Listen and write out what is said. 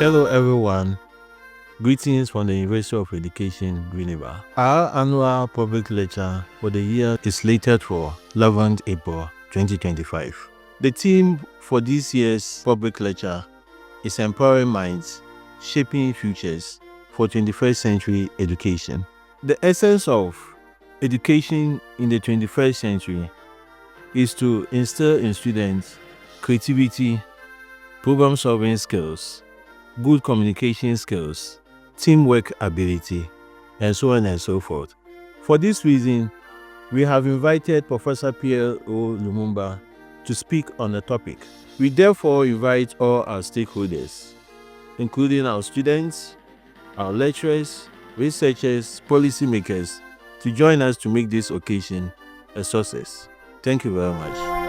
Hello everyone, greetings from the University of Education, Winneba. Our annual public lecture for the year is slated for 11th April 2025. The theme for this year's public lecture is Empowering Minds, Shaping Futures for 21st Century Education. The essence of education in the 21st century is to instill in students creativity, problem-solving skills, good communication skills, teamwork ability, and so on and so forth. For this reason, we have invited Professor Pierre O. Lumumba to speak on the topic. We therefore invite all our stakeholders, including our students, our lecturers, researchers, policymakers, to join us to make this occasion a success. Thank you very much.